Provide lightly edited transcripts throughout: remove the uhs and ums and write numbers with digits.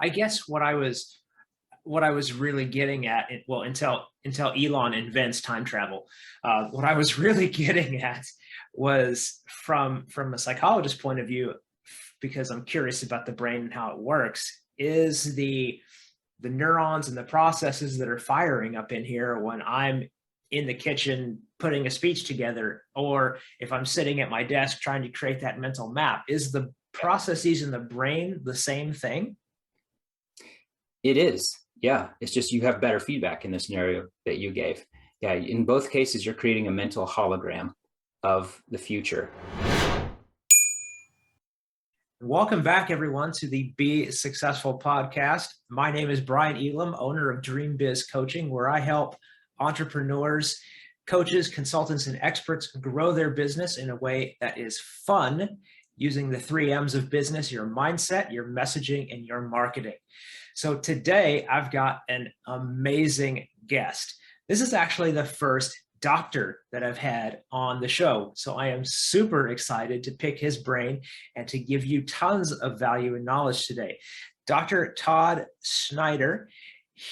I guess what I was really getting at, well, until Elon invents time travel, what I was really getting at was from a psychologist point of view, because I'm curious about the brain and how it works, is the neurons and the processes that are firing up in here when I'm in the kitchen putting a speech together, or if I'm sitting at my desk trying to create that mental map. Is the processes in the brain the same thing? It is. Yeah. It's just you have better feedback in the scenario that you gave. Yeah. In both cases, you're creating a mental hologram of the future. Welcome back, everyone, to the Be Successful podcast. My name is Brian Elam, owner of Dream Biz Coaching, where I help entrepreneurs, coaches, consultants, and experts grow their business in a way that is fun, using the 3 M's of business: your mindset, your messaging, and your marketing. So today I've got an amazing guest. This is actually the first doctor that I've had on the show. So I am super excited to pick his brain and to give you tons of value and knowledge today. Dr. Todd Snyder,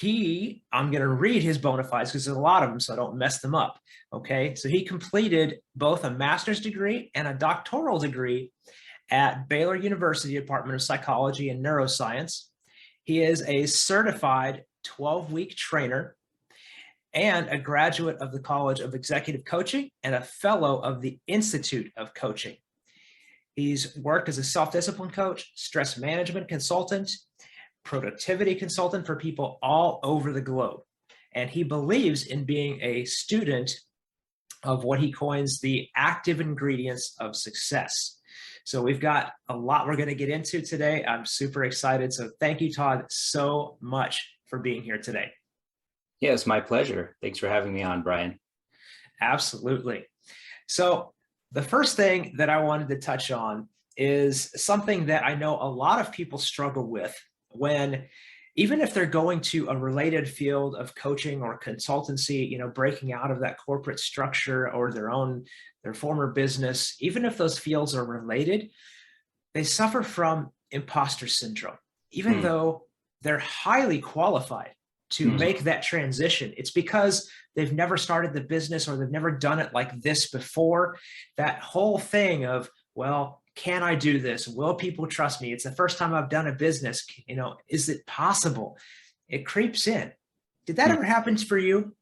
I'm going to read his bona fides because there's a lot of them, so I don't mess them up. Okay. So he completed both a master's degree and a doctoral degree at Baylor University Department of Psychology and Neuroscience. He is a certified 12-week trainer and a graduate of the College of Executive Coaching and a fellow of the Institute of Coaching. He's worked as a self-discipline coach, stress management consultant, productivity consultant for people all over the globe. And he believes in being a student of what he coins the active ingredients of success. So we've got a lot we're going to get into today. I'm super excited. So thank you, Todd, so much for being here today. Yeah, it's my pleasure. Thanks for having me on, Brian. Absolutely. So the first thing that I wanted to touch on is something that I know a lot of people struggle with when, even if they're going to a related field of coaching or consultancy, breaking out of that corporate structure or their former business, even if those fields are related, they suffer from imposter syndrome, even though they're highly qualified to make that transition. It's because they've never started the business or they've never done it like this before. That whole thing of, well, can I do this? Will people trust me? It's the first time I've done a business. Is it possible? It creeps in. Did that ever happen for you?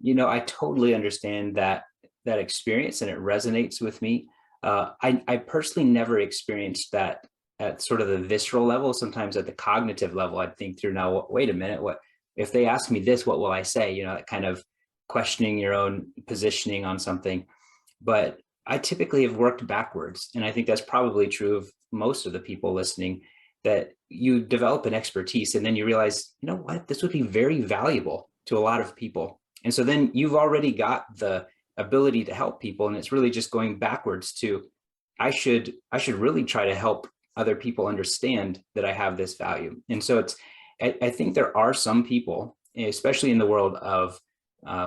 I totally understand that experience, and it resonates with me. I personally never experienced that at sort of the visceral level. Sometimes at the cognitive level, I'd think through, now, wait a minute, what if they ask me this, what will I say? That kind of questioning your own positioning on something. But I typically have worked backwards. And I think that's probably true of most of the people listening, that you develop an expertise and then you realize, what, this would be very valuable to a lot of people. And so then you've already got the ability to help people. And it's really just going backwards to, I should really try to help other people understand that I have this value. And so I think there are some people, especially in the world of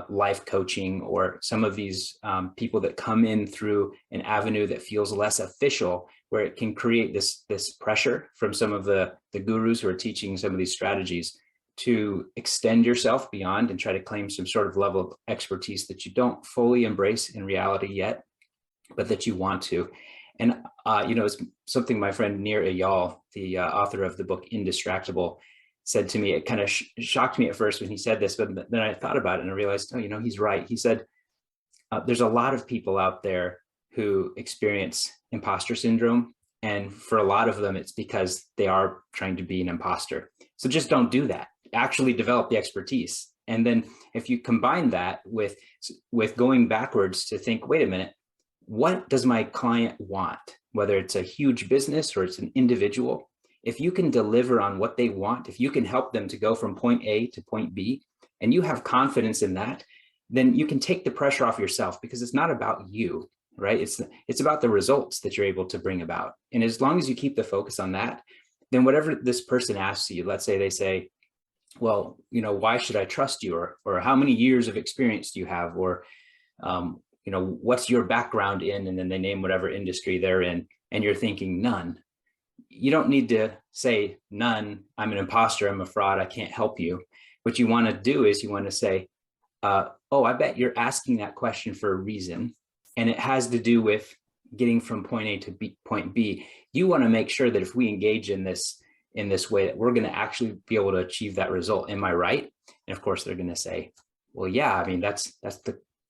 life coaching, or some of these people that come in through an avenue that feels less official, where it can create this pressure from some of the gurus who are teaching some of these strategies to extend yourself beyond and try to claim some sort of level of expertise that you don't fully embrace in reality yet, but that you want to. And, it's something my friend Nir Eyal, the author of the book Indistractable, said to me. It kind of shocked me at first when he said this, but then I thought about it and I realized, he's right. He said, there's a lot of people out there who experience imposter syndrome. And for a lot of them, it's because they are trying to be an imposter. So just don't do that. Actually develop the expertise. And then if you combine that with going backwards to think, wait a minute, what does my client want? Whether it's a huge business or it's an individual, if you can deliver on what they want, if you can help them to go from point A to point B, and you have confidence in that, then you can take the pressure off yourself, because it's not about you, right? It's about the results that you're able to bring about. And as long as you keep the focus on that, then whatever this person asks you, let's say they say, well, why should I trust you? Or how many years of experience do you have? Or, what's your background in? And then they name whatever industry they're in, and you're thinking none. you don't need to say none, I'm an imposter, I'm a fraud, I can't help you. What you want to do is you want to say, oh, I bet you're asking that question for a reason. And it has to do with getting from point A to point B. You want to make sure that if we engage in this way, that we're going to actually be able to achieve that result. Am I right? And of course, they're going to say, well, yeah, I mean, that's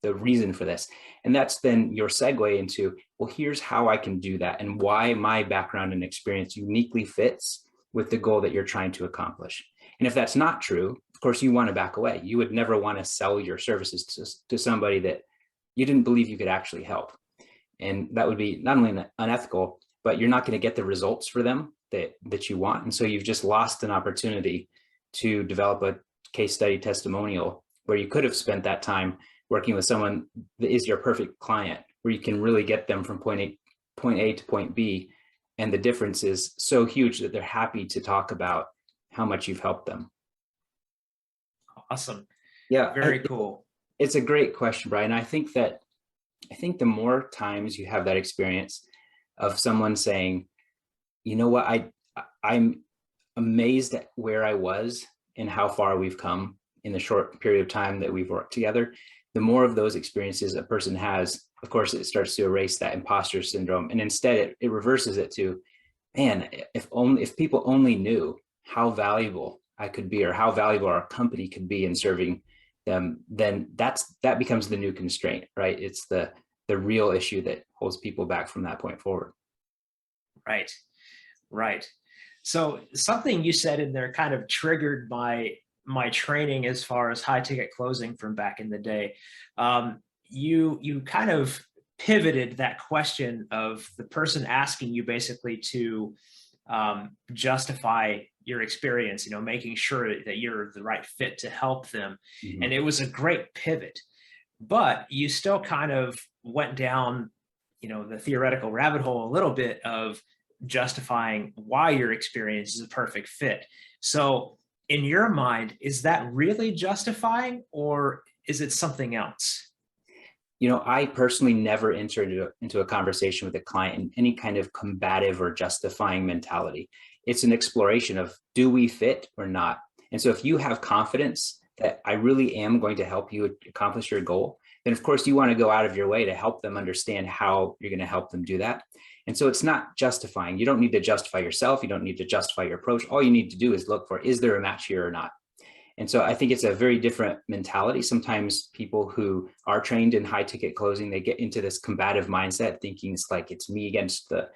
the reason for this. And that's then your segue into, well, here's how I can do that and why my background and experience uniquely fits with the goal that you're trying to accomplish. And if that's not true, of course, you want to back away. You would never want to sell your services to somebody that you didn't believe you could actually help. And that would be not only unethical, but you're not going to get the results for them that you want. And so you've just lost an opportunity to develop a case study testimonial where you could have spent that time working with someone that is your perfect client, where you can really get them from point A to point B. And the difference is so huge that they're happy to talk about how much you've helped them. Awesome. Yeah. Very cool. It's a great question, Brian. I think the more times you have that experience of someone saying, you know what, I'm amazed at where I was and how far we've come in the short period of time that we've worked together, the more of those experiences a person has, of course, it starts to erase that imposter syndrome. And instead it reverses it to, man, if people only knew how valuable I could be or how valuable our company could be in serving them, then that becomes the new constraint, right? It's the real issue that holds people back from that point forward. Right. So something you said in there kind of triggered my training as far as high ticket closing from back in the day. You kind of pivoted that question of the person asking you basically to justify your experience, making sure that you're the right fit to help them. Mm-hmm. And it was a great pivot, but you still kind of went down, the theoretical rabbit hole a little bit of justifying why your experience is a perfect fit. So in your mind, is that really justifying or is it something else? I personally never entered into a conversation with a client in any kind of combative or justifying mentality. It's an exploration of, do we fit or not? And so if you have confidence that I really am going to help you accomplish your goal, then of course you want to go out of your way to help them understand how you're going to help them do that. And so it's not justifying. You don't need to justify yourself. You don't need to justify your approach. All you need to do is look for, is there a match here or not? And so I think it's a very different mentality. Sometimes people who are trained in high ticket closing, they get into this combative mindset, thinking it's like it's me against the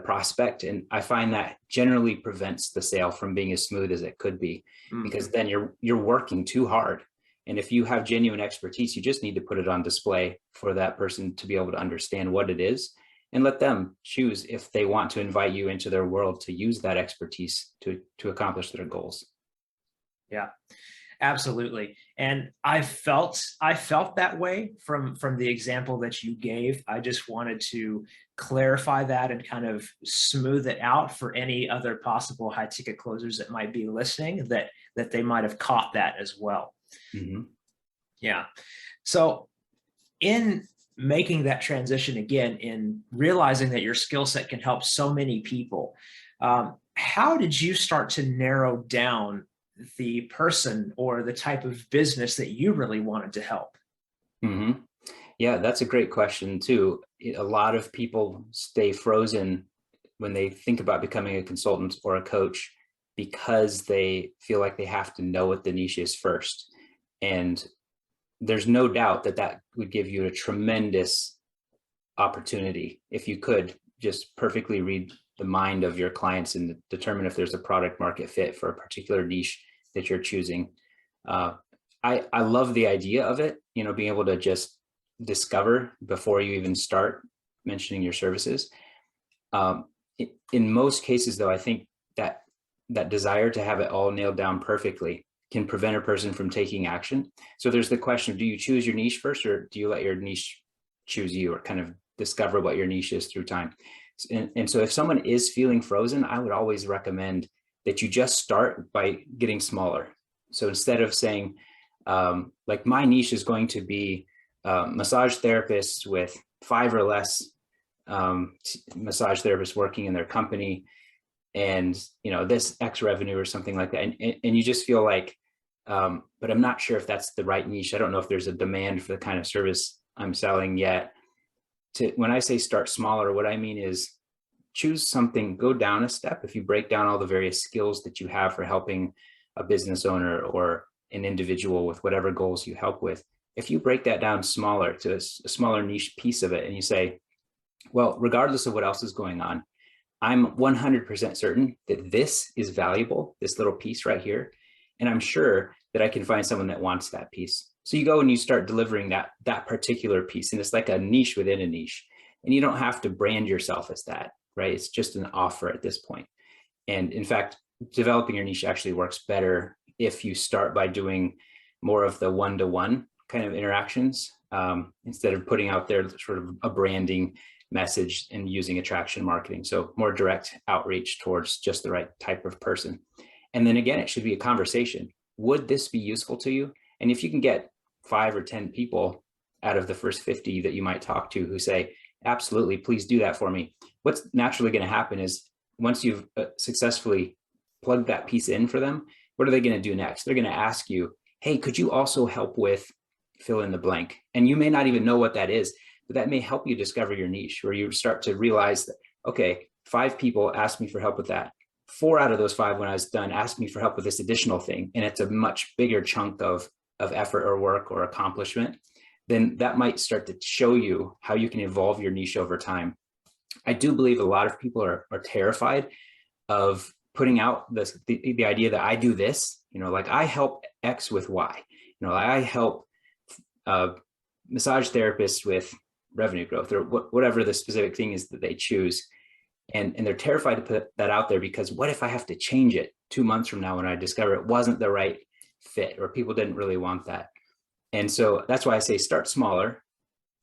prospect. And I find that generally prevents the sale from being as smooth as it could be, because then you're working too hard. And if you have genuine expertise, you just need to put it on display for that person to be able to understand what it is and let them choose if they want to invite you into their world to use that expertise to accomplish their goals. Yeah, absolutely. And I felt that way from the example that you gave. I just wanted to clarify that and kind of smooth it out for any other possible high ticket closers that might be listening, that they might have caught that as well. Mm-hmm. Yeah. So in making that transition again, in realizing that your skill set can help so many people, how did you start to narrow down the person or the type of business that you really wanted to help? Mm-hmm. Yeah, that's a great question too. A lot of people stay frozen when they think about becoming a consultant or a coach because they feel like they have to know what the niche is first. And there's no doubt that would give you a tremendous opportunity if you could just perfectly read the mind of your clients and determine if there's a product market fit for a particular niche that you're choosing. I love the idea of it, being able to just discover before you even start mentioning your services. In most cases, though, I think that desire to have it all nailed down perfectly can prevent a person from taking action. So there's the question, do you choose your niche first, or do you let your niche choose you, or kind of discover what your niche is through time? And so if someone is feeling frozen, I would always recommend that you just start by getting smaller. So instead of saying, like, my niche is going to be massage therapists with 5 or less massage therapists working in their company, and this X revenue or something like that, and you just feel like, but I'm not sure if that's the right niche. I don't know if there's a demand for the kind of service I'm selling yet. When I say start smaller, what I mean is choose something, go down a step. If you break down all the various skills that you have for helping a business owner or an individual with whatever goals you help with, if you break that down smaller to a smaller niche piece of it, and you say, well, regardless of what else is going on, I'm 100% certain that this is valuable, this little piece right here. And I'm sure that I can find someone that wants that piece. So you go and you start delivering that particular piece. And it's like a niche within a niche. And you don't have to brand yourself as that, right? It's just an offer at this point. And in fact, developing your niche actually works better if you start by doing more of the one-to-one kind of interactions, instead of putting out there sort of a branding message and using attraction marketing. So more direct outreach towards just the right type of person. And then again, it should be a conversation. Would this be useful to you? And if you can get 5 or 10 people out of the first 50 that you might talk to who say, absolutely, please do that for me, what's naturally going to happen is once you've successfully plugged that piece in for them, what are they going to do next? They're going to ask you, hey, could you also help with fill in the blank? And you may not even know what that is, but that may help you discover your niche, where you start to realize that, okay, 5 people asked me for help with that. 4 out of those 5, when I was done, asked me for help with this additional thing. And it's a much bigger chunk of effort or work or accomplishment. Then that might start to show you how you can evolve your niche over time. I do believe a lot of people are terrified of putting out the idea that I do this, like I help X with Y, I help massage therapists with revenue growth, or whatever the specific thing is that they choose. And they're terrified to put that out there because what if I have to change it 2 months from now when I discover it wasn't the right fit or people didn't really want that? And so that's why I say start smaller.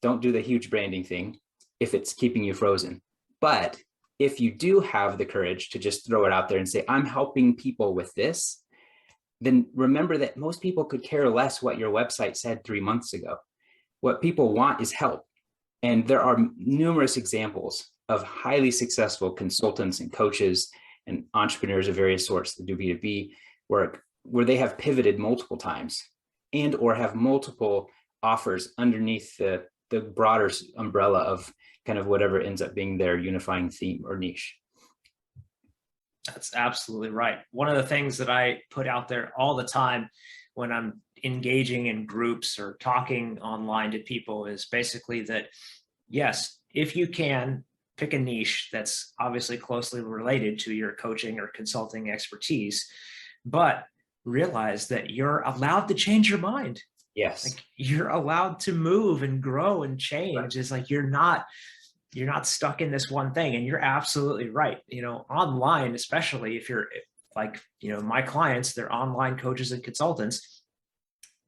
Don't do the huge branding thing if it's keeping you frozen. But if you do have the courage to just throw it out there and say, I'm helping people with this, then remember that most people could care less what your website said 3 months ago. What people want is help. And there are numerous examples of highly successful consultants and coaches and entrepreneurs of various sorts that do B2B work, where they have pivoted multiple times and or have multiple offers underneath the broader umbrella of kind of whatever ends up being their unifying theme or niche. That's absolutely right. One of the things that I put out there all the time when I'm engaging in groups or talking online to people is basically that, yes, if you can pick a niche that's obviously closely related to your coaching or consulting expertise, but realize that you're allowed to change your mind. Yes. Like you're allowed to move and grow and change. Right. It's like you're not stuck in this one thing. And you're absolutely right. Online, especially if you're like, my clients, they're online coaches and consultants.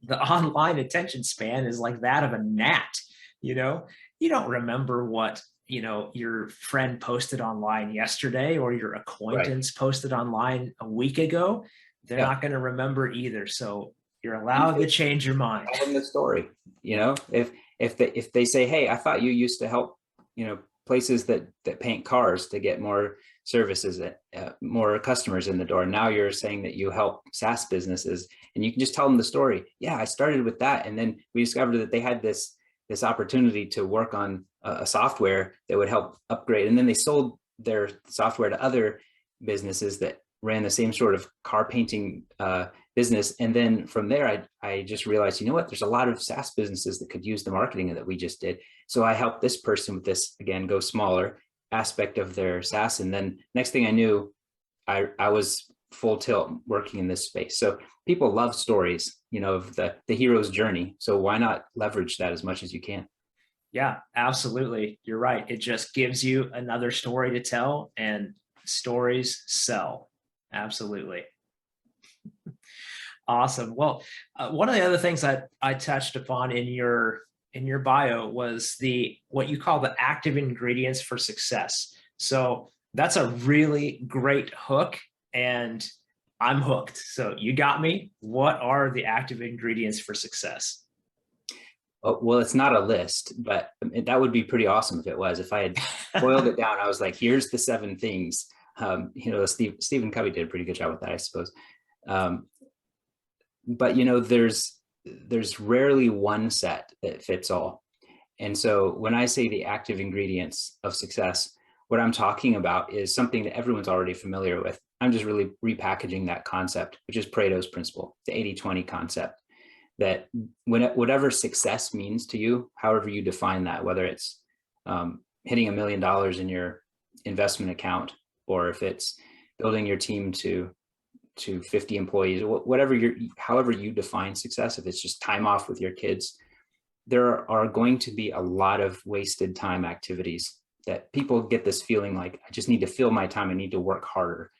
The online attention span is like that of a gnat. You don't remember what your friend posted online yesterday or your acquaintance posted online a week ago. They're not going to remember either. So you're allowed to change your mind. Tell them the story. If they say, hey, I thought you used to help places that paint cars to get more services, more customers in the door. Now you're saying that you help SaaS businesses, and you can just tell them the story. Yeah, I started with that, and then we discovered that they had this opportunity to work on a software that would help upgrade. And then they sold their software to other businesses that ran the same sort of car painting business. And then from there, I just realized, there's a lot of SaaS businesses that could use the marketing that we just did. So I helped this person with this, again, go smaller aspect of their SaaS. And then next thing I knew, I was full tilt working in this space. So people love stories, of the hero's journey. So why not leverage that as much as you can? Yeah, absolutely. You're right. It just gives you another story to tell, and stories sell. Absolutely. Awesome. Well, one of the other things that I touched upon in your bio was what you call the active ingredients for success. So that's a really great hook, and I'm hooked. So you got me. What are the active ingredients for success? Oh, well, it's not a list, but that would be pretty awesome if it was. If I had boiled it down, I was like, here's the 7 things. Stephen Covey did a pretty good job with that, I suppose. But there's rarely one set that fits all. And so when I say the active ingredients of success, what I'm talking about is something that everyone's already familiar with. I'm just really repackaging that concept, which is Pareto's principle, the 80-20 concept, that whatever success means to you, however you define that, whether it's hitting $1 million in your investment account, or if it's building your team to 50 employees, however you define success, if it's just time off with your kids, there are going to be a lot of wasted time activities that people get this feeling like, I just need to fill my time, I need to work harder.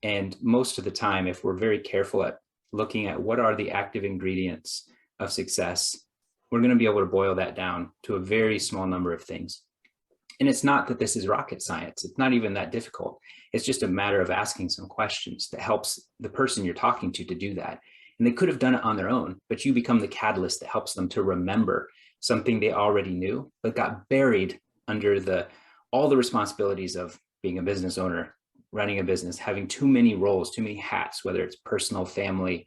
And most of the time, if we're very careful at looking at what are the active ingredients of success, we're going to be able to boil that down to a very small number of things. And it's not that this is rocket science. It's not even that difficult. It's just a matter of asking some questions that helps the person you're talking to do that. And they could have done it on their own, but you become the catalyst that helps them to remember something they already knew, but got buried under all the responsibilities of being a business owner, running a business, having too many roles, too many hats, whether it's personal, family,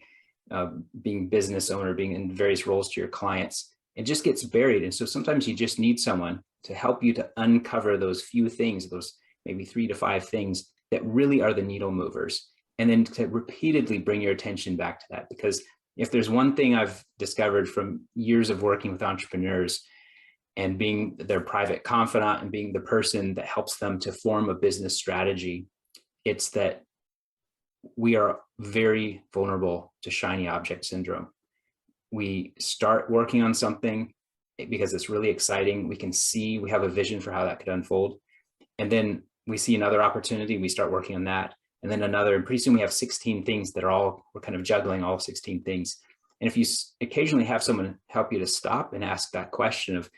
being business owner, being in various roles to your clients. It just gets buried. And so sometimes you just need someone to help you to uncover those few things, those maybe 3 to 5 things that really are the needle movers. And then to repeatedly bring your attention back to that. Because if there's one thing I've discovered from years of working with entrepreneurs and being their private confidant and being the person that helps them to form a business strategy, it's that we are very vulnerable to shiny object syndrome. We start working on something because it's really exciting. We have a vision for how that could unfold. And then we see another opportunity, we start working on that. And then another, and pretty soon we have 16 things that we're kind of juggling all 16 things. And if you occasionally have someone help you to stop and ask that question of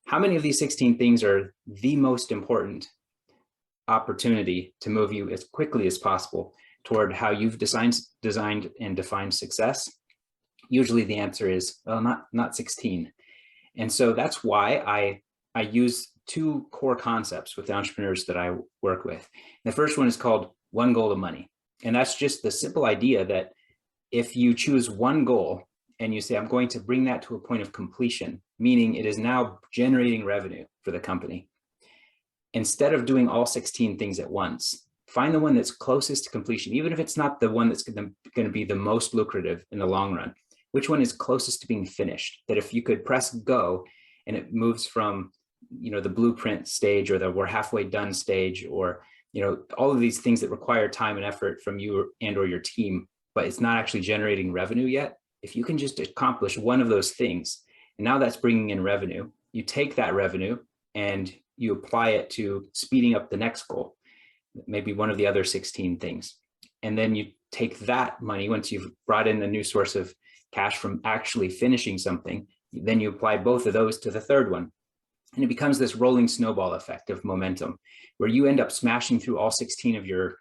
how many of these 16 things are the most important opportunity to move you as quickly as possible toward how you've designed and defined success, usually the answer is, well, not 16. And so that's why I use 2 core concepts with the entrepreneurs that I work with. The first one is called one goal to money. And that's just the simple idea that if you choose one goal and you say, I'm going to bring that to a point of completion, meaning it is now generating revenue for the company, instead of doing all 16 things at once, find the one that's closest to completion, even if it's not the one that's going to be the most lucrative in the long run. Which one is closest to being finished? That if you could press go and it moves from, the blueprint stage or the we're halfway done stage, or, all of these things that require time and effort from you or your team, but it's not actually generating revenue yet. If you can just accomplish one of those things, and now that's bringing in revenue, you take that revenue and you apply it to speeding up the next goal, maybe one of the other 16 things. And then you take that money, once you've brought in a new source of cash from actually finishing something, then you apply both of those to the third one. And it becomes this rolling snowball effect of momentum, where you end up smashing through all 16 of your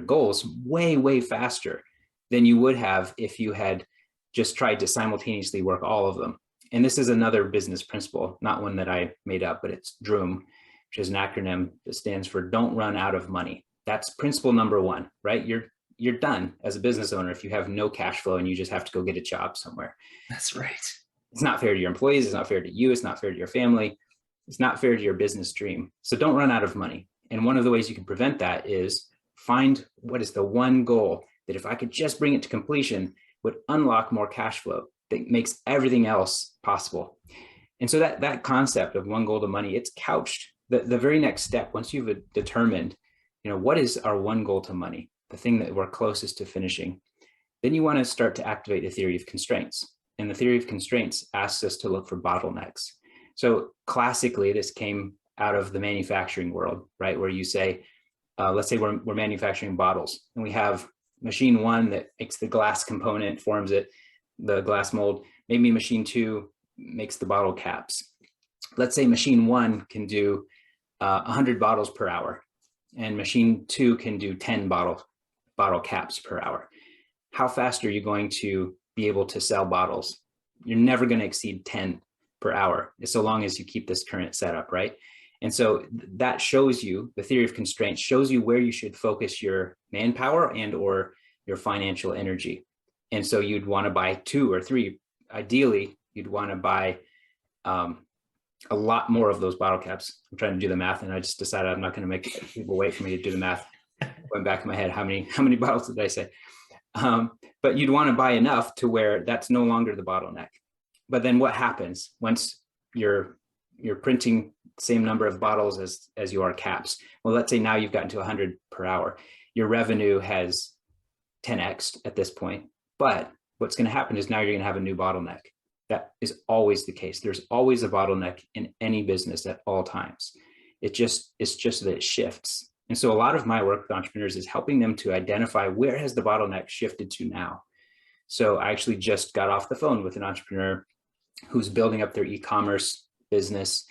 goals way, way faster than you would have if you had just tried to simultaneously work all of them. And this is another business principle, not one that I made up, but it's DROOM, which is an acronym that stands for don't run out of money. That's principle number 1, right? You're done as a business owner if you have no cash flow and you just have to go get a job somewhere. That's right. It's not fair to your employees. It's not fair to you. It's not fair to your family. It's not fair to your business dream. So don't run out of money. And one of the ways you can prevent that is find what is the one goal that if I could just bring it to completion would unlock more cash flow that makes everything else possible. And so that concept of one goal to money, it's couched. The very next step, once you've determined, what is our one goal to money, the thing that we're closest to finishing, then you want to start to activate the theory of constraints. And the theory of constraints asks us to look for bottlenecks. So classically, this came out of the manufacturing world, right? Where you say, let's say we're manufacturing bottles and we have machine 1 that makes the glass component, forms it, the glass mold. Maybe machine 2 makes the bottle caps. Let's say machine 1 can do 100 bottles per hour and machine 2 can do 10 bottle caps per hour. How fast are you going to be able to sell bottles? You're never going to exceed 10 per hour, so long as you keep this current setup, right? And so that shows you, the theory of constraints shows you where you should focus your manpower and or your financial energy. And so you'd want to buy 2 or 3. Ideally, you'd want to buy a lot more of those bottle caps. I'm trying to do the math, and I just decided I'm not going to make people wait for me to do the math. Went back in my head, how many bottles did I say? But you'd want to buy enough to where that's no longer the bottleneck. But then what happens once you're printing the same number of bottles as you are caps? Well, let's say now you've gotten to 100 per hour. Your revenue has 10x at this point. But what's going to happen is now you're going to have a new bottleneck. That is always the case. There's always a bottleneck in any business at all times. It's just that it shifts. And so a lot of my work with entrepreneurs is helping them to identify where has the bottleneck shifted to now. So I actually just got off the phone with an entrepreneur who's building up their e-commerce business.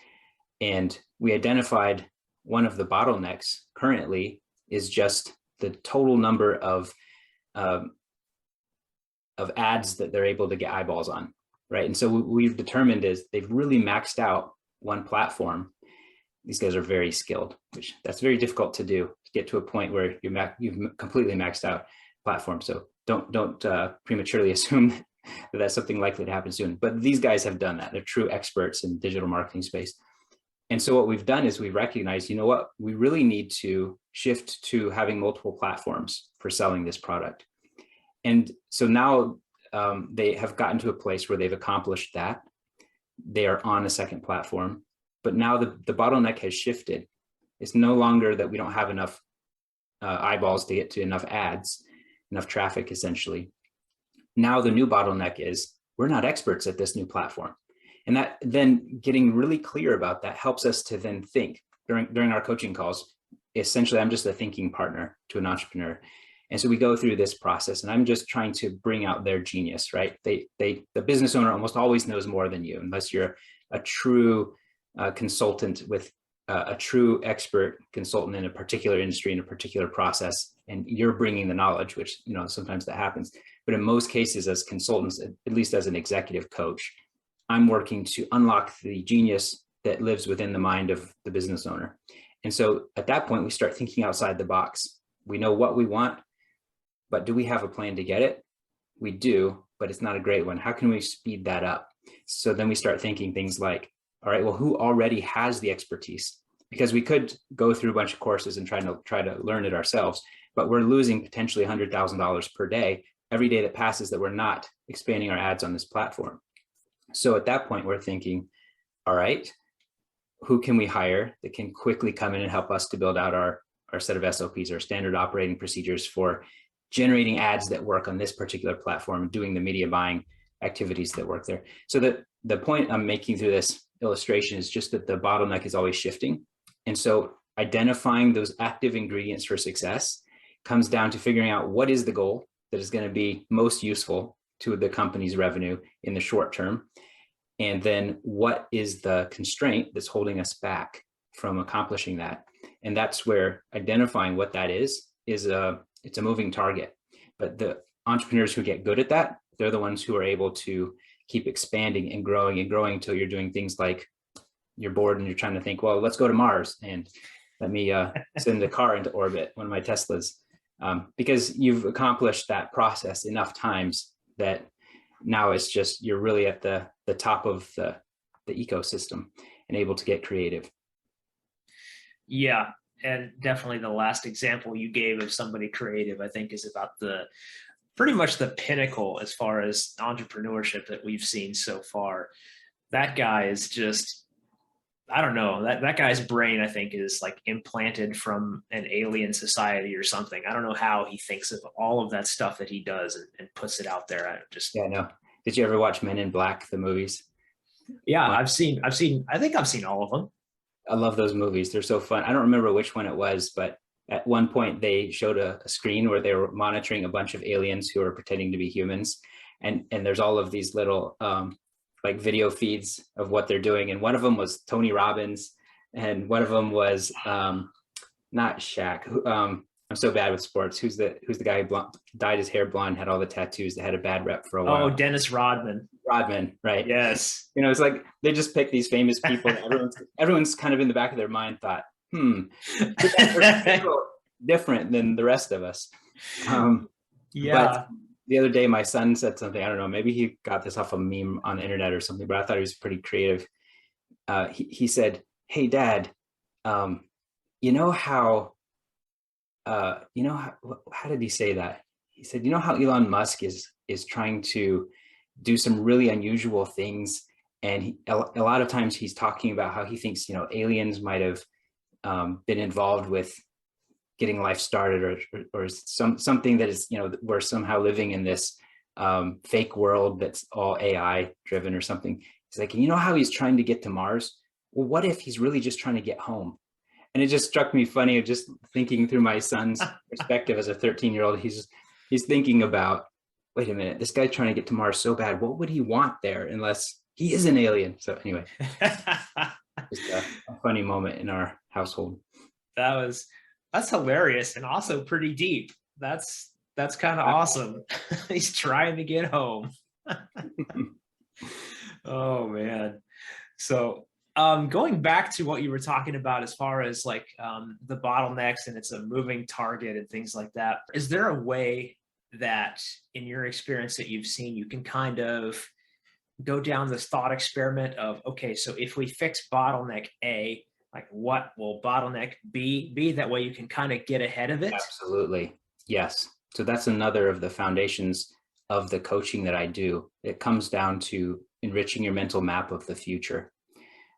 And we identified one of the bottlenecks currently is just the total number of ads that they're able to get eyeballs on, right? And so what we've determined is they've really maxed out one platform. These guys are very skilled, which that's very difficult to do, to get to a point where you've completely maxed out platform. So don't prematurely assume that that's something likely to happen soon. But these guys have done that. They're true experts in digital marketing space. And so what we've done is we've recognized, you know what, we really need to shift to having multiple platforms for selling this product. And so now they have gotten to a place where they've accomplished that. They are on a second platform, but now the bottleneck has shifted. It's no longer that we don't have enough eyeballs to get to enough ads, enough traffic essentially. Now the new bottleneck is we're not experts at this new platform. And that then getting really clear about that helps us to then think during our coaching calls. Essentially, I'm just a thinking partner to an entrepreneur. And so we go through this process and I'm just trying to bring out their genius, right? The business owner almost always knows more than you, unless you're a true consultant with a true expert consultant in a particular industry, in a particular process, and you're bringing the knowledge, which, you know, sometimes that happens. But in most cases as consultants, at least as an executive coach, I'm working to unlock the genius that lives within the mind of the business owner. And so at that point, we start thinking outside the box. We know what we want, but do we have a plan to get it? We do, but it's not a great one. How can we speed that up? So then we start thinking things like, all right, well, who already has the expertise? Because we could go through a bunch of courses and try to learn it ourselves, but we're losing potentially $100,000 per day every day that passes that we're not expanding our ads on this platform. So at that point, we're thinking, all right, who can we hire that can quickly come in and help us to build out our set of SOPs, our standard operating procedures for generating ads that work on this particular platform, doing the media buying activities that work there. So the point I'm making through this illustration is just that the bottleneck is always shifting. And so identifying those active ingredients for success comes down to figuring out what is the goal that is going to be most useful to the company's revenue in the short term. And then what is the constraint that's holding us back from accomplishing that? And that's where identifying what that is it's a moving target. But the entrepreneurs who get good at that, they're the ones who are able to keep expanding and growing until you're doing things like you're bored and you're trying to think, well, let's go to Mars and let me send a car into orbit, one of my Teslas, because you've accomplished that process enough times that now it's just, you're really at the top of the ecosystem and able to get creative. Yeah. And definitely the last example you gave of somebody creative, I think, is about pretty much the pinnacle as far as entrepreneurship that we've seen so far. That guy is just, I don't know, that guy's brain, I think, is like implanted from an alien society or something. I don't know how he thinks of all of that stuff that he does and puts it out there. Yeah, no. Did you ever watch Men in Black, the movies? Yeah, I think I've seen all of them. I love those movies. They're so fun. I don't remember which one it was, but at one point they showed a screen where they were monitoring a bunch of aliens who are pretending to be humans. And there's all of these little like video feeds of what they're doing. And one of them was Tony Robbins, and one of them was not Shaq. I'm so bad with sports. Who's the guy who dyed his hair blonde, had all the tattoos, that had a bad rep for a while? Oh, Dennis Rodman. Rodman, right? Yes. It's like they just pick these famous people. Everyone's kind of in the back of their mind thought, could that person feel different than the rest of us? Yeah. But the other day, my son said something. I don't know. Maybe he got this off a meme on the internet or something, but I thought he was pretty creative. He said, "Hey, Dad, you know how did he say that? He said, you know how Elon Musk is trying to do some really unusual things, and a lot of times he's talking about how he thinks aliens might have been involved with getting life started, or something that is we're somehow living in this fake world that's all AI driven or something." He's like, and you know how he's trying to get to Mars? Well, what if he's really just trying to get home? And it just struck me funny, just thinking through my son's perspective as a 13-year-old. He's thinking about, wait a minute, this guy's trying to get to Mars so bad. What would he want there unless he is an alien? So anyway, just a funny moment in our household. That's hilarious and also pretty deep. That's kind of awesome. He's trying to get home. Oh man. So going back to what you were talking about as far as like the bottlenecks, and it's a moving target and things like that, is there a way that in your experience that you've seen, you can kind of go down this thought experiment of, okay, so if we fix bottleneck A, like what will bottleneck B be? That way you can kind of get ahead of it? Absolutely. Yes. So that's another of the foundations of the coaching that I do. It comes down to enriching your mental map of the future.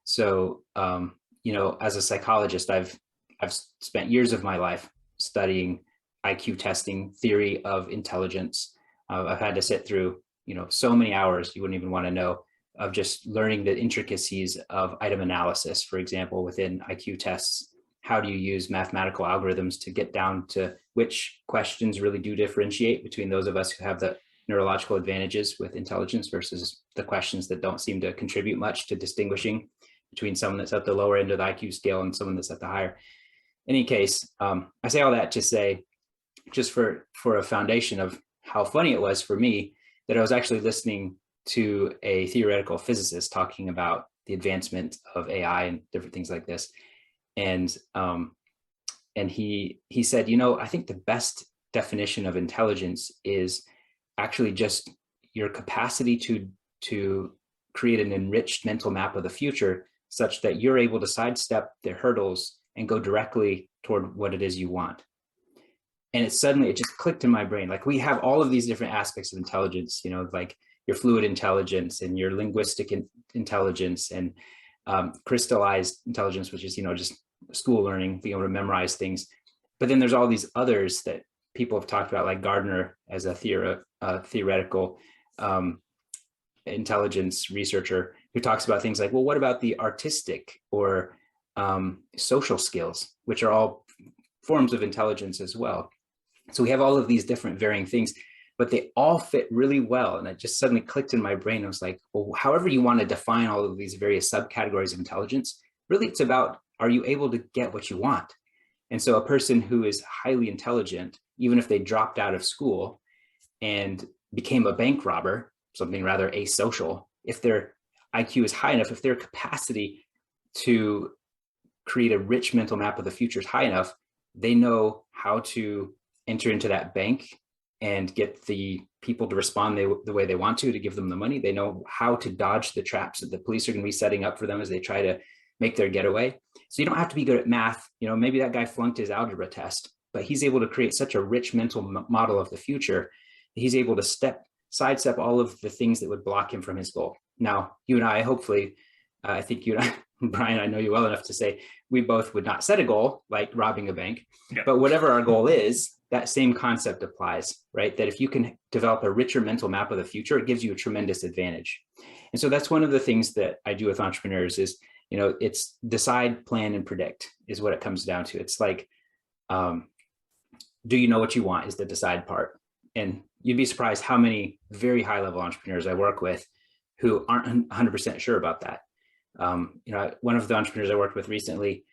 So, as a psychologist, I've spent years of my life studying IQ testing, theory of intelligence. I've had to sit through, so many hours you wouldn't even want to know, of just learning the intricacies of item analysis, for example, within IQ tests. How do you use mathematical algorithms to get down to which questions really do differentiate between those of us who have the neurological advantages with intelligence versus the questions that don't seem to contribute much to distinguishing between someone that's at the lower end of the IQ scale and someone that's at the higher. In any case, I say all that to say, just for a foundation of how funny it was for me, that I was actually listening to a theoretical physicist talking about the advancement of AI and different things like this. And he said, I think the best definition of intelligence is actually just your capacity to create an enriched mental map of the future, such that you're able to sidestep the hurdles and go directly toward what it is you want. And it just clicked in my brain. Like, we have all of these different aspects of intelligence, like your fluid intelligence and your linguistic intelligence and crystallized intelligence, which is, just school learning, being able to memorize things. But then there's all these others that people have talked about, like Gardner as a theoretical intelligence researcher, who talks about things like, well, what about the artistic or social skills, which are all forms of intelligence as well. So we have all of these different varying things, but they all fit really well. And it just suddenly clicked in my brain. I was like, well, however you want to define all of these various subcategories of intelligence, really it's about, are you able to get what you want? And so a person who is highly intelligent, even if they dropped out of school and became a bank robber, something rather asocial, if their IQ is high enough, if their capacity to create a rich mental map of the future is high enough, they know how to enter into that bank and get the people to respond the way they want to give them the money. They know how to dodge the traps that the police are going to be setting up for them as they try to make their getaway. So you don't have to be good at math. Maybe that guy flunked his algebra test, but he's able to create such a rich mental model of the future. He's able to sidestep all of the things that would block him from his goal. Now, you and I, hopefully, I think you and I, Brian, I know you well enough to say we both would not set a goal like robbing a bank, but whatever our goal is, that same concept applies, right? That if you can develop a richer mental map of the future, it gives you a tremendous advantage. And so that's one of the things that I do with entrepreneurs is, it's decide, plan, and predict is what it comes down to. It's like, do you know what you want is the decide part. And you'd be surprised how many very high level entrepreneurs I work with who aren't 100% sure about that. One of the entrepreneurs I worked with recently,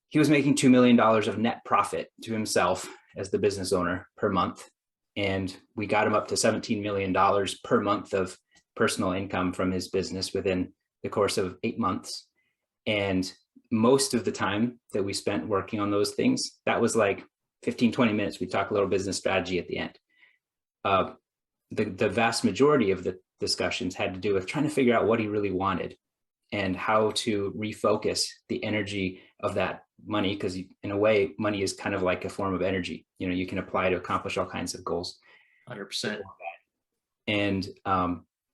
he was making $2 million of net profit to himself as the business owner per month. And we got him up to $17 million per month of personal income from his business within the course of 8 months. And most of the time that we spent working on those things, that was like 15, 20 minutes. We talk a little business strategy at the end. The vast majority of the discussions had to do with trying to figure out what he really wanted and how to refocus the energy of that money. Because in a way, money is kind of like a form of energy. You know, you can apply to accomplish all kinds of goals. 100%.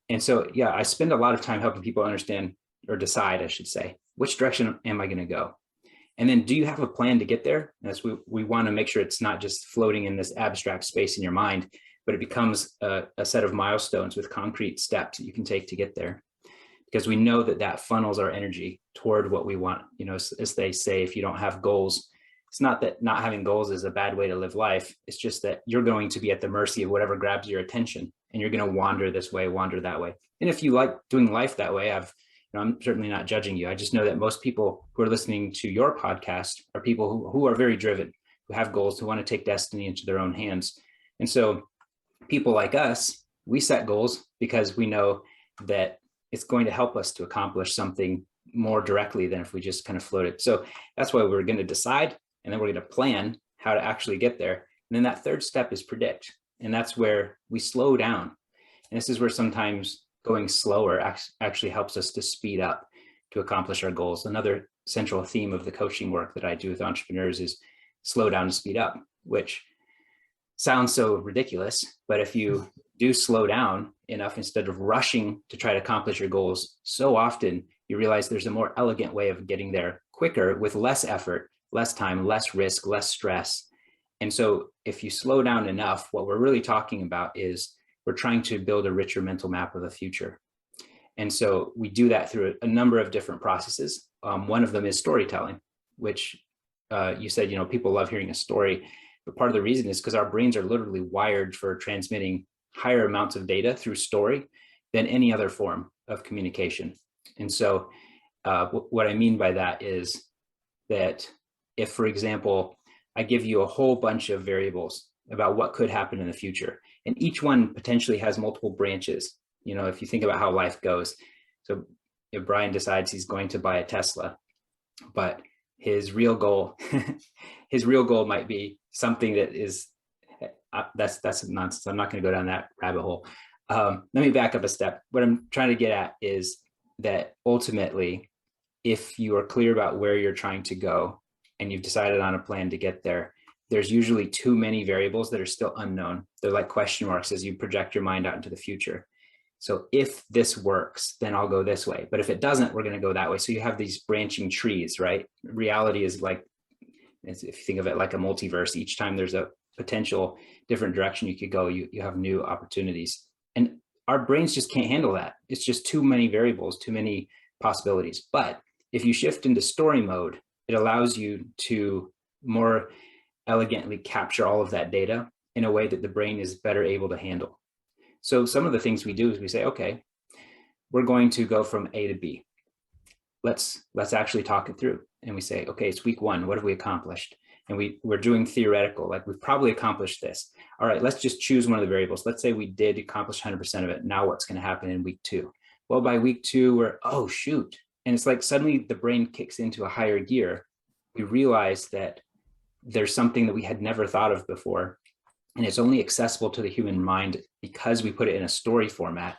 And so, yeah, I spend a lot of time helping people understand, or decide, I should say, which direction am I going to go? And then, do you have a plan to get there? As we want to make sure it's not just floating in this abstract space in your mind, but it becomes a set of milestones with concrete steps that you can take to get there. Because we know that funnels our energy toward what we want. You know, as they say, if you don't have goals, it's not that not having goals is a bad way to live life. It's just that you're going to be at the mercy of whatever grabs your attention, and you're going to wander this way, wander that way. And if you like doing life that way, I'm certainly not judging you. I just know that most people who are listening to your podcast are people who are very driven, who have goals, who want to take destiny into their own hands. And so people like us, we set goals because we know that it's going to help us to accomplish something more directly than if we just kind of float it. So that's why we're going to decide, and then we're going to plan how to actually get there. And then that third step is predict. And that's where we slow down. And this is where sometimes going slower actually helps us to speed up to accomplish our goals. Another central theme of the coaching work that I do with entrepreneurs is slow down and speed up, which sounds so ridiculous, but if you do slow down enough instead of rushing to try to accomplish your goals, so often you realize there's a more elegant way of getting there quicker with less effort, less time, less risk, less stress. And so if you slow down enough, what we're really talking about is we're trying to build a richer mental map of the future. And so we do that through a number of different processes. One of them is storytelling, which you said, you know, people love hearing a story. But part of the reason is because our brains are literally wired for transmitting higher amounts of data through story than any other form of communication. And so what I mean by that is that if, for example, I give you a whole bunch of variables about what could happen in the future, and each one potentially has multiple branches, you know, if you think about how life goes. So if Brian decides he's going to buy a Tesla, but his real goal, might be something that is, that's nonsense. I'm not going to go down that rabbit hole. Let me back up a step. What I'm trying to get at is that ultimately, if you are clear about where you're trying to go and you've decided on a plan to get there, there's usually too many variables that are still unknown. They're like question marks as you project your mind out into the future. So if this works, then I'll go this way. But if it doesn't, we're going to go that way. So you have these branching trees, right? Reality is like, if you think of it like a multiverse, each time there's a potential different direction you could go, you have new opportunities. And our brains just can't handle that. It's just too many variables, too many possibilities. But if you shift into story mode, it allows you to more elegantly capture all of that data in a way that the brain is better able to handle. So some of the things we do is we say, okay, we're going to go from A to B. Let's actually talk it through. And we say, okay, it's week 1. What have we accomplished? And we're doing theoretical, like we've probably accomplished this. All right, let's just choose one of the variables. Let's say we did accomplish 100% of it. Now what's going to happen in week 2? Well, by week 2, we're, oh, shoot. And it's like suddenly the brain kicks into a higher gear. We realize that there's something that we had never thought of before. And it's only accessible to the human mind because we put it in a story format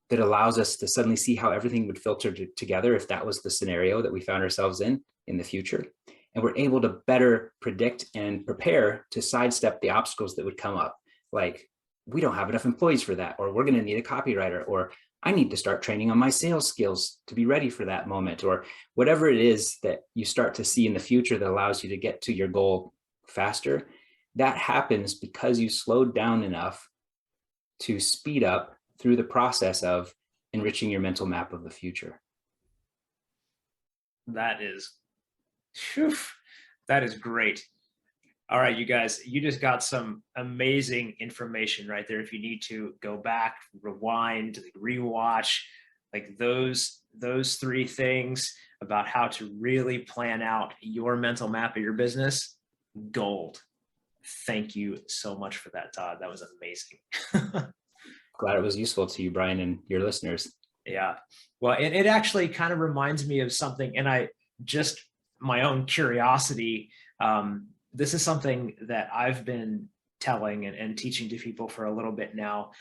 that allows us to suddenly see how everything would filter together if that was the scenario that we found ourselves in the future. And we're able to better predict and prepare to sidestep the obstacles that would come up. Like, we don't have enough employees for that, or we're going to need a copywriter, or I need to start training on my sales skills to be ready for that moment, or whatever it is that you start to see in the future that allows you to get to your goal faster. That happens because you slowed down enough to speed up through the process of enriching your mental map of the future. That is great. All right, you guys, you just got some amazing information right there. If you need to go back, rewind, rewatch, like those 3 things about how to really plan out your mental map of your business, gold. Thank you so much for that, Todd. That was amazing. Glad it was useful to you, Brian, and your listeners. Yeah. Well, it actually kind of reminds me of something, and just my own curiosity. This is something that I've been telling and teaching to people for a little bit now.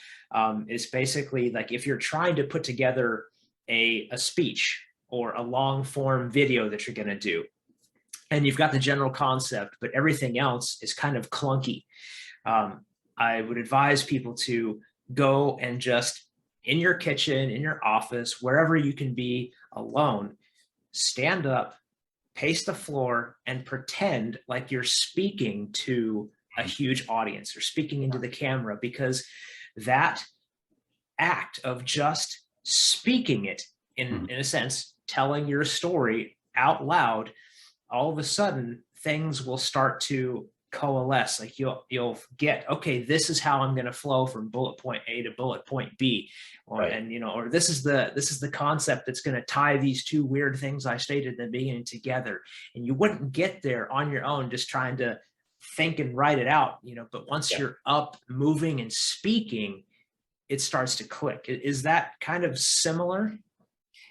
Is basically like if you're trying to put together a speech or a long form video that you're going to do, and you've got the general concept, but everything else is kind of clunky. I would advise people to go and just in your kitchen, in your office, wherever you can be alone, stand up, pace the floor, and pretend like you're speaking to a huge audience or speaking into the camera, because that act of just speaking it in a sense, telling your story out loud, all of a sudden things will start to coalesce. Like you'll get, okay, this is how I'm going to flow from bullet point A to bullet point B, or Right. and or this is the concept that's going to tie these two weird things I stated in the beginning together. And you wouldn't get there on your own just trying to think and write it out, but once you're up, moving and speaking, it starts to click. Is that kind of similar?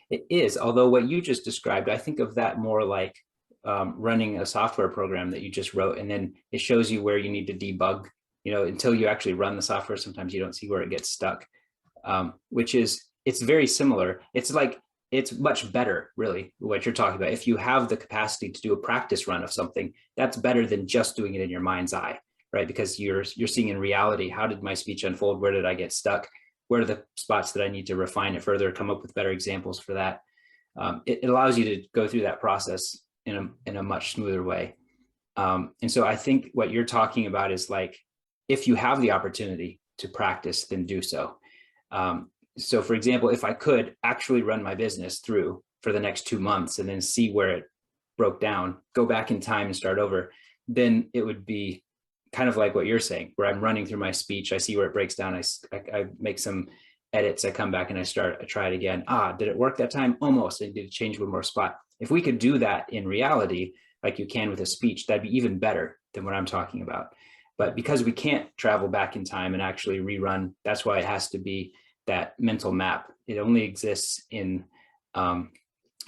It is, although what you just described, I think of that more like running a software program that you just wrote, and then it shows you where you need to debug, until you actually run the software. Sometimes you don't see where it gets stuck, it's very similar. It's much better, really, what you're talking about. If you have the capacity to do a practice run of something, that's better than just doing it in your mind's eye, right? Because you're seeing in reality, how did my speech unfold? Where did I get stuck? Where are the spots that I need to refine it further, come up with better examples for that? It allows you to go through that process in a much smoother way. And so I think what you're talking about is like, if you have the opportunity to practice, then do so. So for example, if I could actually run my business through for the next 2 months and then see where it broke down, go back in time and start over, then it would be kind of like what you're saying, where I'm running through my speech, I see where it breaks down, I make some edits, I come back and I try it again. Did it work that time? Almost. I need to change one more spot. If we could do that in reality, like you can with a speech, that'd be even better than what I'm talking about. But because we can't travel back in time and actually rerun, that's why it has to be that mental map. It only exists in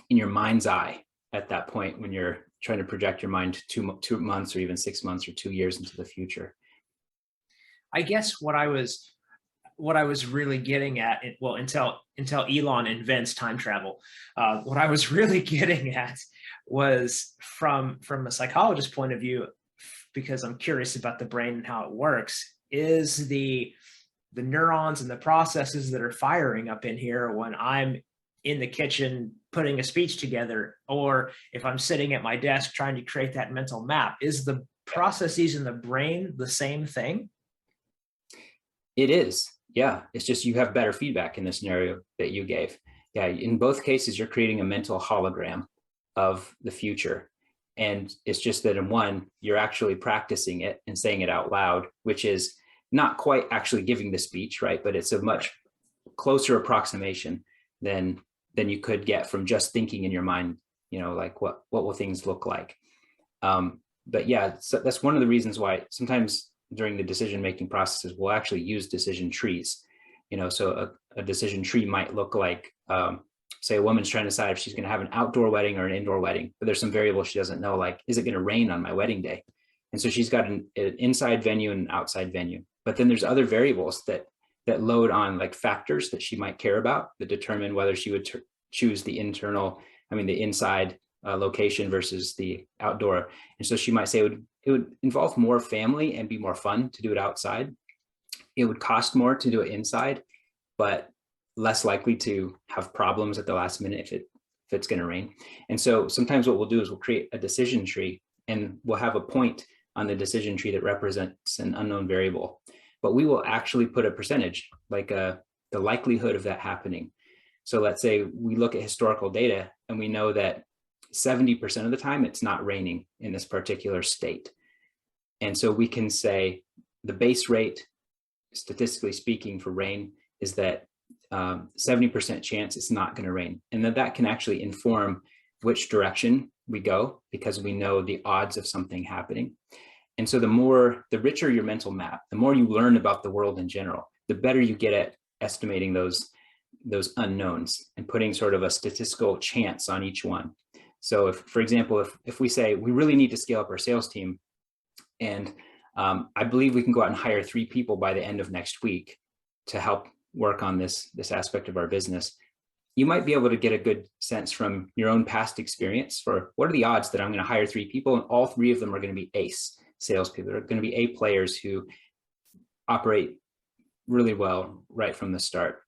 your mind's eye at that point when you're trying to project your mind 2 months or even 6 months or 2 years into the future. I guess what I was really getting at, well, until Elon invents time travel, what I was really getting at was from a psychologist point of view, because I'm curious about the brain and how it works, is the neurons and the processes that are firing up in here when I'm in the kitchen putting a speech together, or if I'm sitting at my desk trying to create that mental map. Is the processes in the brain the same thing? It is. Yeah. It's just you have better feedback in the scenario that you gave. Yeah. In both cases, you're creating a mental hologram of the future. And it's just that in one, you're actually practicing it and saying it out loud, which is not quite actually giving the speech, right? But it's a much closer approximation than you could get from just thinking in your mind, like what will things look like? But yeah, so that's one of the reasons why sometimes during the decision-making processes, we'll actually use decision trees. So a decision tree might look like, say a woman's trying to decide if she's going to have an outdoor wedding or an indoor wedding, but there's some variables she doesn't know, like, is it going to rain on my wedding day? And so she's got an inside venue and an outside venue. But then there's other variables that load on, like factors that she might care about that determine whether she would choose the inside location versus the outdoor. And so she might say it would involve more family and be more fun to do it outside. It would cost more to do it inside, but less likely to have problems at the last minute if it's going to rain. And so sometimes what we'll do is we'll create a decision tree, and we'll have a point on the decision tree that represents an unknown variable, but we will actually put a percentage, like the likelihood of that happening. So let's say we look at historical data and we know that 70% of the time it's not raining in this particular state. And so we can say the base rate, statistically speaking, for rain is that 70% chance it's not going to rain. And that can actually inform which direction we go, because we know the odds of something happening. And so the richer your mental map, the more you learn about the world in general, the better you get at estimating those unknowns and putting sort of a statistical chance on each one. So for example, if we say we really need to scale up our sales team, and I believe we can go out and hire 3 people by the end of next week to help work on this aspect of our business, you might be able to get a good sense from your own past experience for what are the odds that I'm going to hire 3 people and all 3 of them are going to be ace salespeople. They're going to be A players who operate really well right from the start.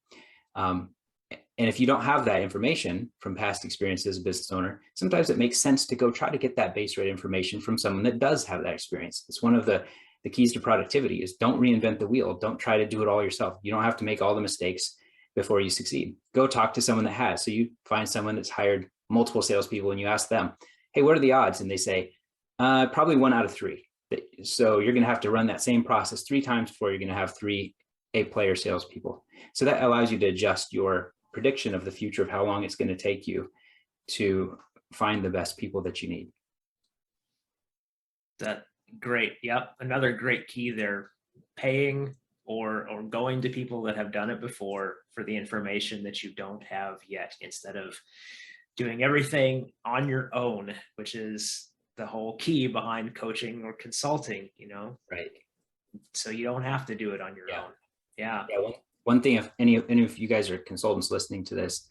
And if you don't have that information from past experience as a business owner, sometimes it makes sense to go try to get that base rate information from someone that does have that experience. It's one of the keys to productivity is don't reinvent the wheel. Don't try to do it all yourself. You don't have to make all the mistakes before you succeed. Go talk to someone that has. So you find someone that's hired multiple salespeople and you ask them, hey, what are the odds? And they say, probably 1 out of 3. So you're going to have to run that same process 3 times before you're going to have 3 A-player salespeople. So that allows you to adjust your prediction of the future of how long it's going to take you to find the best people that you need. That great. Yep. Another great key there, paying or going to people that have done it before for the information that you don't have yet, instead of doing everything on your own, which is the whole key behind coaching or consulting, Right. So you don't have to do it on your own. Yeah. One thing, if any of you guys are consultants listening to this,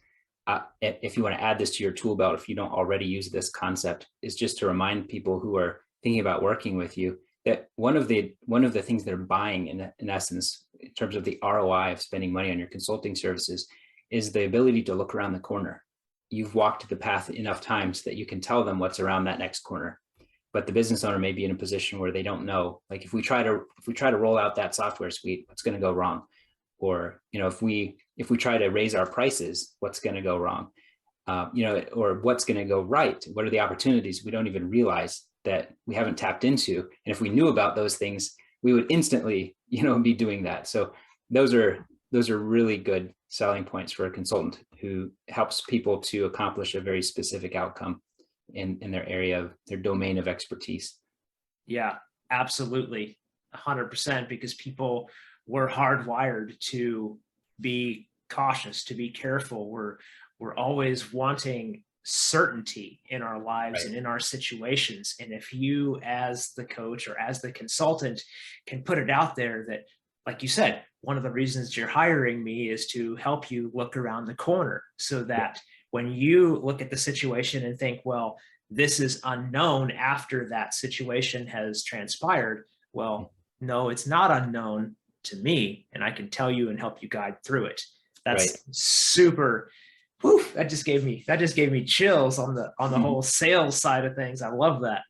if you want to add this to your tool belt, if you don't already use this concept, is just to remind people who are thinking about working with you that one of the things they're buying in essence, in terms of the ROI of spending money on your consulting services, is the ability to look around the corner. You've walked the path enough times that you can tell them what's around that next corner. But the business owner may be in a position where they don't know. Like if we try to roll out that software suite, what's going to go wrong? Or if we try to raise our prices, what's going to go wrong? Or what's going to go right? What are the opportunities we don't even realize that we haven't tapped into? And if we knew about those things, we would instantly, be doing that. So those are really good selling points for a consultant who helps people to accomplish a very specific outcome in their area of their domain of expertise. Yeah, absolutely. 100%, because people were hardwired to be cautious, to be careful. We're always wanting certainty in our lives, right, and in our situations. And if you, as the coach or as the consultant, can put it out there that, like you said, one of the reasons you're hiring me is to help you look around the corner, so that when you look at the situation and think, well, this is unknown after that situation has transpired. Well, no, it's not unknown to me, and I can tell you and help you guide through it. That's right. Super. Whew, that just gave me chills on the whole sales side of things. I love that.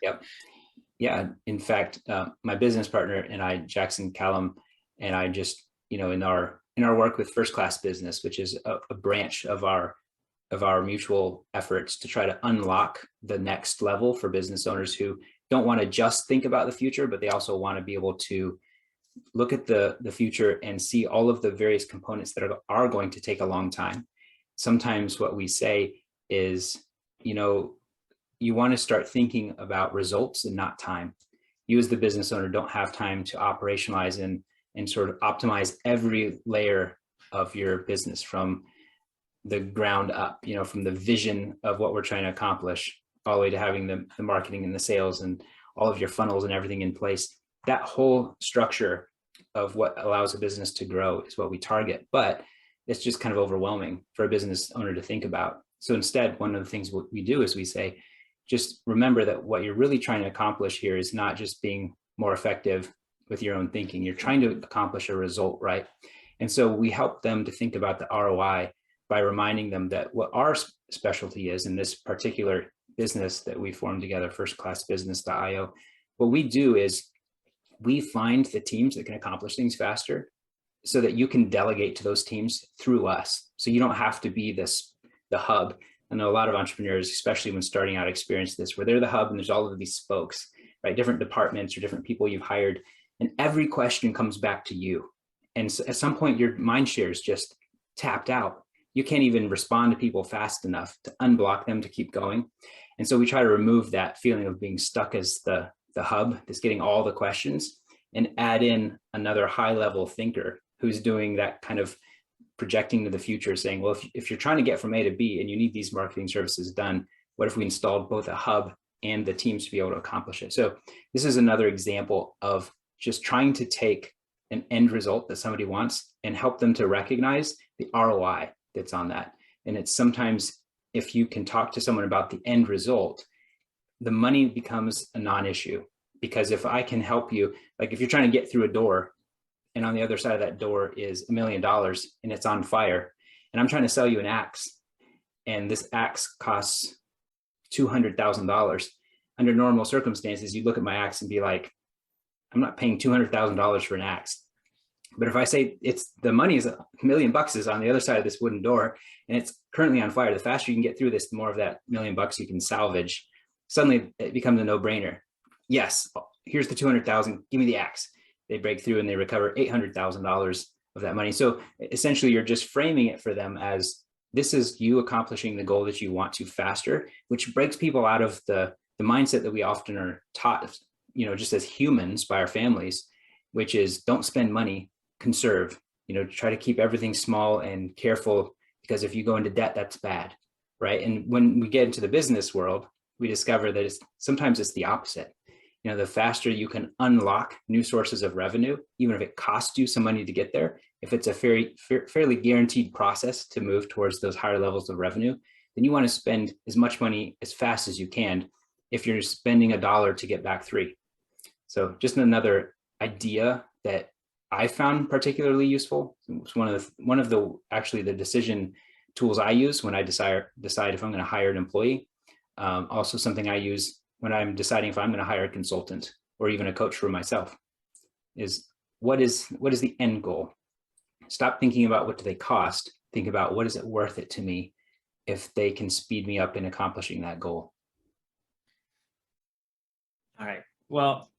Yep. Yeah. In fact, my business partner and I, Jackson Callum, and I just, in our work with First Class Business, which is a branch of our mutual efforts to try to unlock the next level for business owners who don't want to just think about the future, but they also want to be able to look at the future and see all of the various components that are going to take a long time. Sometimes what we say is, you want to start thinking about results and not time. You as the business owner don't have time to operationalize and sort of optimize every layer of your business from the ground up, from the vision of what we're trying to accomplish all the way to having the marketing and the sales and all of your funnels and everything in place. That whole structure of what allows a business to grow is what we target, but it's just kind of overwhelming for a business owner to think about. So instead, one of the things we do is we say, just remember that what you're really trying to accomplish here is not just being more effective with your own thinking. You're trying to accomplish a result, right? And so we help them to think about the ROI by reminding them that what our specialty is in this particular business that we formed together, firstclassbusiness.io. What we do is we find the teams that can accomplish things faster so that you can delegate to those teams through us. So you don't have to be the hub. I know a lot of entrepreneurs, especially when starting out, experience this, where they're the hub and there's all of these spokes, right? Different departments or different people you've hired, and every question comes back to you. And so at some point, your mind share is just tapped out. You can't even respond to people fast enough to unblock them to keep going. And so we try to remove that feeling of being stuck as the the hub that's getting all the questions, and add in another high level thinker who's doing that kind of projecting to the future, saying, well, if you're trying to get from A to B and you need these marketing services done, what if we installed both a hub and the teams to be able to accomplish it? So this is another example of just trying to take an end result that somebody wants and help them to recognize the ROI that's on that. And it's sometimes, if you can talk to someone about the end result, the money becomes a non-issue. Because if I can help you, like if you're trying to get through a door and on the other side of that door is $1 million and it's on fire, and I'm trying to sell you an axe, and this axe costs $200,000. Under normal circumstances, you look at my axe and be like, I'm not paying $200,000 for an axe. But if I say the money is $1 million is on the other side of this wooden door and it's currently on fire, the faster you can get through this, the more of that $1 million you can salvage. Suddenly it becomes a no-brainer. Yes, here's the 200,000, give me the axe. They break through and they recover $800,000 of that money. So essentially you're just framing it for them as, this is you accomplishing the goal that you want to faster, which breaks people out of the mindset that we often are taught, just as humans by our families, which is don't spend money, conserve, try to keep everything small and careful, because if you go into debt, that's bad, right? And when we get into the business world, we discover that sometimes it's the opposite. The faster you can unlock new sources of revenue, even if it costs you some money to get there, if it's a fairly guaranteed process to move towards those higher levels of revenue, then you want to spend as much money as fast as you can if you're spending $1 to get back 3. So just another idea that I found particularly useful. It's one of the the decision tools I use when I decide if I'm going to hire an employee. Also something I use when I'm deciding if I'm going to hire a consultant or even a coach for myself is what is the end goal? Stop thinking about what do they cost. Think about what is it worth it to me if they can speed me up in accomplishing that goal. All right. Well,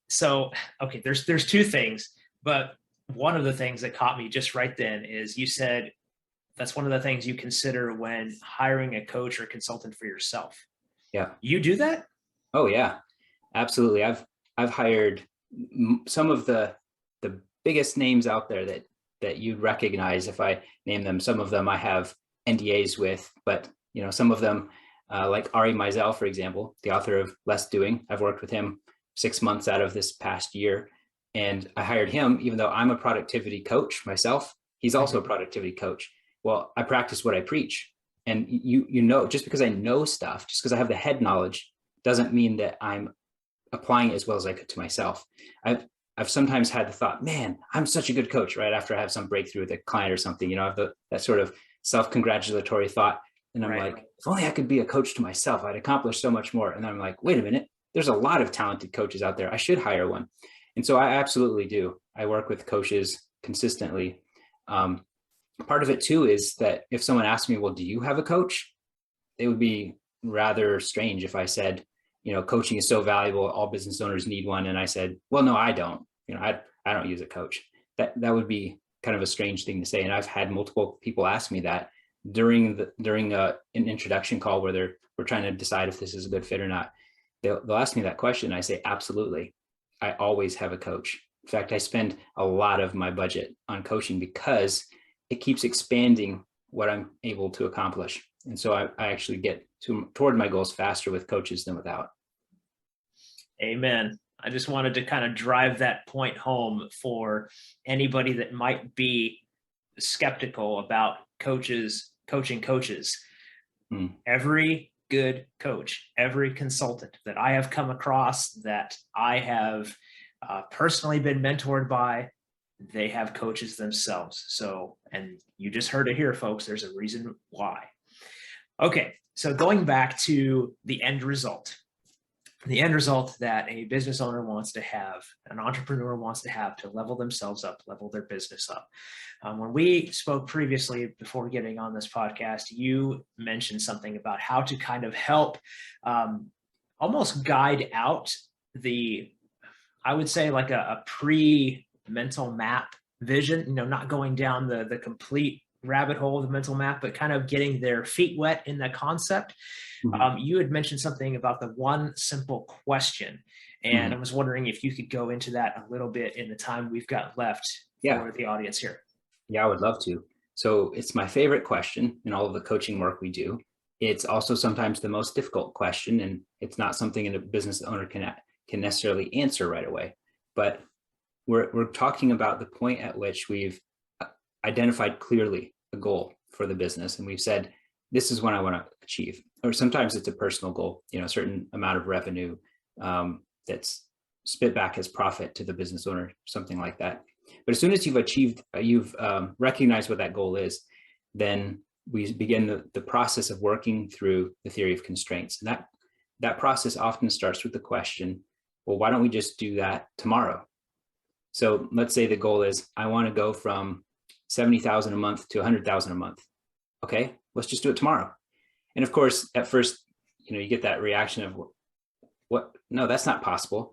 so, okay, there's 2 things, but one of the things that caught me just right then is you said that's one of the things you consider when hiring a coach or consultant for yourself. Yeah. You do that? Oh yeah, absolutely. I've hired some of the biggest names out there that you'd recognize if I name them. Some of them I have NDAs with, but some of them, like Ari Meisel, for example, the author of Less Doing. I've worked with him 6 months out of this past year, and I hired him even though I'm a productivity coach myself. He's also a productivity coach. Well, I practice what I preach. And just because I know stuff, just because I have the head knowledge, doesn't mean that I'm applying it as well as I could to myself. I've sometimes had the thought, man, I'm such a good coach, right? After I have some breakthrough with a client or something, I have that sort of self-congratulatory thought. And I'm like, if only I could be a coach to myself, I'd accomplish so much more. And I'm like, wait a minute, there's a lot of talented coaches out there. I should hire one. And so I absolutely do. I work with coaches consistently. Part of it too is that if someone asked me, well, do you have a coach? It would be rather strange if I said, coaching is so valuable, all business owners need one. And I said, well, no, I don't. I don't use a coach. That would be kind of a strange thing to say. And I've had multiple people ask me that during an introduction call where we're trying to decide if this is a good fit or not. They'll ask me that question. I say, absolutely. I always have a coach. In fact, I spend a lot of my budget on coaching because it keeps expanding what I'm able to accomplish. And so I actually get toward my goals faster with coaches than without. Amen. I just wanted to kind of drive that point home for anybody that might be skeptical about coaching coaches. Every good coach, every consultant that I have come across, that I have personally been mentored by, they have coaches themselves. So, and you just heard it here, folks, there's a reason why. Okay, so going back to the end result that a business owner wants to have, an entrepreneur wants to have to level themselves up, level their business up. When we spoke previously, before getting on this podcast, you mentioned something about how to kind of help almost guide out I would say like a pre-mental map vision, not going down the complete rabbit hole of the mental map, but kind of getting their feet wet in that concept. You had mentioned something about the one simple question. And I was wondering if you could go into that a little bit in the time we've got left for the audience here. Yeah, I would love to. So it's my favorite question in all of the coaching work we do. It's also sometimes the most difficult question, and it's not something a business owner can necessarily answer right away. But we're talking about the point at which we've identified clearly a goal for the business, and we've said, this is what I want to achieve. Or sometimes it's a personal goal, a certain amount of revenue that's spit back as profit to the business owner, something like that. But as soon as you've recognized what that goal is, then we begin the process of working through the theory of constraints. And that process often starts with the question, well, why don't we just do that tomorrow? So let's say the goal is, I want to go from 70,000 a month to 100,000 a month. Okay, let's just do it tomorrow. And of course, at first, you get that reaction of, what? No, that's not possible.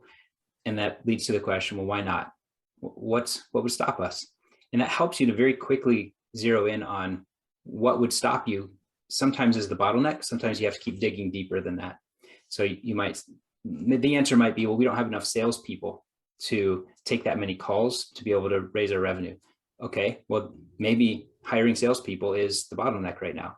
And that leads to the question, well, why not? What would stop us? And that helps you to very quickly zero in on what would stop you. Sometimes is the bottleneck. Sometimes you have to keep digging deeper than that. So the answer might be, well, we don't have enough salespeople to take that many calls to be able to raise our revenue. Okay, well, maybe hiring salespeople is the bottleneck right now.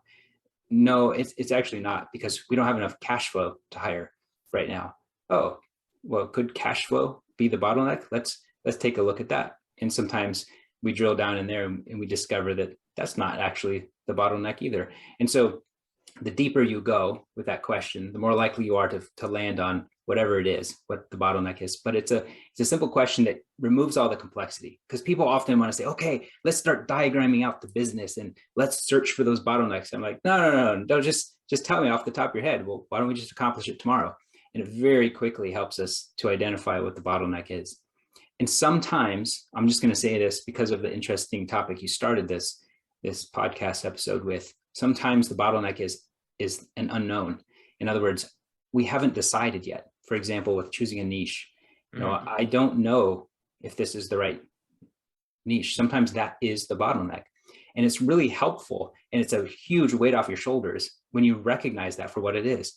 No, it's actually not, because we don't have enough cash flow to hire right now. Oh, well, could cash flow be the bottleneck? Let's take a look at that. And sometimes we drill down in there and we discover that that's not actually the bottleneck either. And so the deeper you go with that question, the more likely you are to land on whatever it is, what the bottleneck is. But it's a simple question that removes all the complexity, because people often want to say, okay, let's start diagramming out the business and let's search for those bottlenecks. I'm like, no, don't just tell me off the top of your head. Well, why don't we just accomplish it tomorrow? And it very quickly helps us to identify what the bottleneck is. And sometimes, I'm just going to say this because of the interesting topic you started this podcast episode with, sometimes the bottleneck is an unknown. In other words, we haven't decided yet. For example, with choosing a niche, I don't know if this is the right niche. Sometimes that is the bottleneck. And it's really helpful, and it's a huge weight off your shoulders when you recognize that for what it is.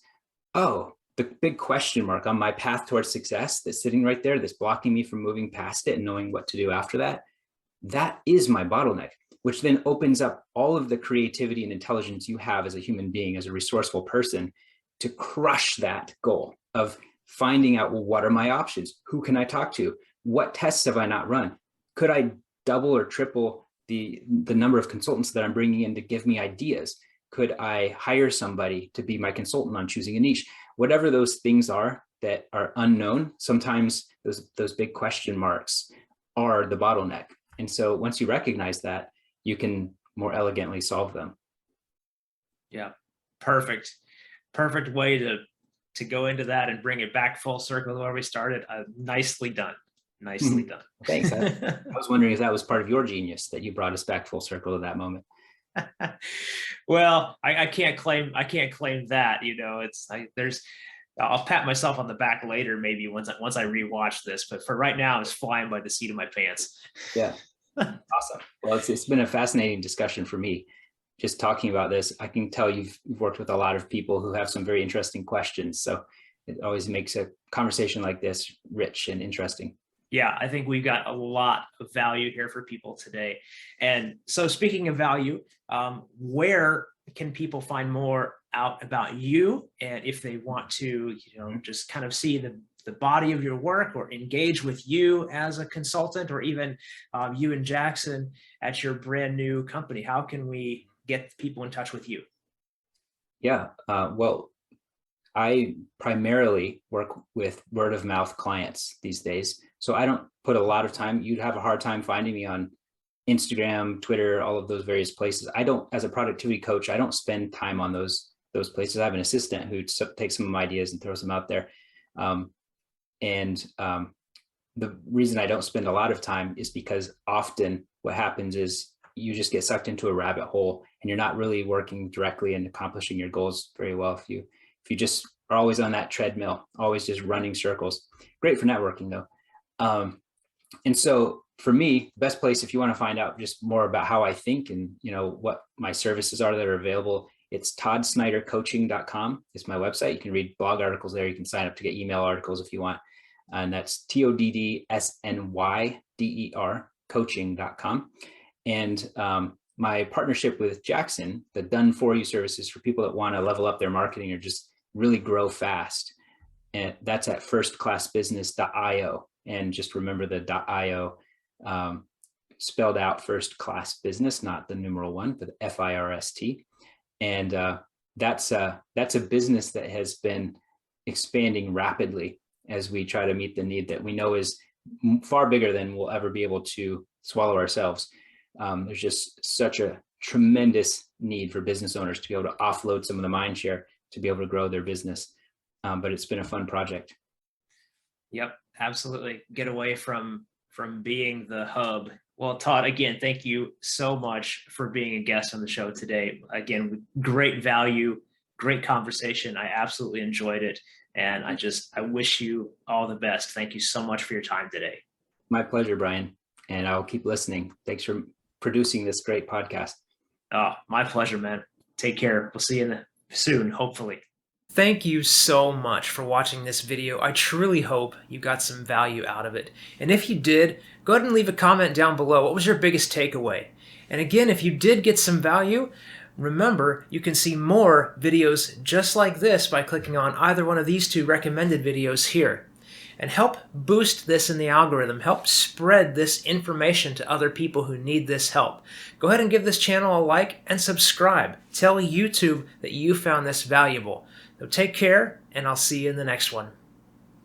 Oh, the big question mark on my path towards success that's sitting right there, that's blocking me from moving past it and knowing what to do after that, that is my bottleneck, which then opens up all of the creativity and intelligence you have as a human being, as a resourceful person, to crush that goal of finding out, well, what are my options? Who can I talk to? What tests have I not run? Could I double or triple the number of consultants that I'm bringing in to give me ideas? Could I hire somebody to be my consultant on choosing a niche? Whatever those things are that are unknown, sometimes those big question marks are the bottleneck. And so once you recognize that, you can more elegantly solve them. Yeah, perfect way to go into that and bring it back full circle to where we started. Nicely done. Thanks. I was wondering if that was part of your genius, that you brought us back full circle to that moment. Well, I can't claim that, I'll pat myself on the back later, maybe once I rewatch this, but for right now, I was flying by the seat of my pants. Yeah. Awesome. Well, it's been a fascinating discussion for me. Just talking about this, I can tell you've worked with a lot of people who have some very interesting questions. So it always makes a conversation like this rich and interesting. Yeah, I think we've got a lot of value here for people today. And so speaking of value, where can people find more out about you? And if they want to, just kind of see the body of your work or engage with you as a consultant, or even you and Jackson at your brand new company, how can we get people in touch with you? Yeah, well, I primarily work with word of mouth clients these days. So I don't put a lot of time. You'd have a hard time finding me on Instagram, Twitter, all of those various places. I don't, as a productivity coach, I don't spend time on those places. I have an assistant who takes some of my ideas and throws them out there. The reason I don't spend a lot of time is because often what happens is you just get sucked into a rabbit hole and you're not really working directly and accomplishing your goals very well. If you just are always on that treadmill, always just running circles. Great for networking though. And so for me, the best place, if you want to find out just more about how I think and what my services are that are available, it's toddsnydercoaching.com is my website. You can read blog articles there. You can sign up to get email articles if you want. and that's TODDSNYDER coaching.com. And my partnership with Jackson, the done for you services for people that want to level up their marketing or just really grow fast. And that's at firstclassbusiness.io. And just remember the .io spelled out first class business, not the numeral one, but FIRST. And that's a business that has been expanding rapidly as we try to meet the need that we know is far bigger than we'll ever be able to swallow ourselves. There's just such a tremendous need for business owners to be able to offload some of the mind share to be able to grow their business. But it's been a fun project. Yep, absolutely. Get away from being the hub. Well, Todd, again, thank you so much for being a guest on the show today. Again, great value, great conversation. I absolutely enjoyed it. And I wish you all the best. Thank you so much for your time today. My pleasure, Brian. And I'll keep listening. Thanks for producing this great podcast. Oh, my pleasure, man. Take care. We'll see you soon, hopefully. Thank you so much for watching this video. I truly hope you got some value out of it. And if you did, go ahead and leave a comment down below. What was your biggest takeaway? And again, if you did get some value, remember, you can see more videos just like this by clicking on either one of these two recommended videos here. And help boost this in the algorithm. Help spread this information to other people who need this help. Go ahead and give this channel a like and subscribe. Tell YouTube that you found this valuable. So take care, and I'll see you in the next one.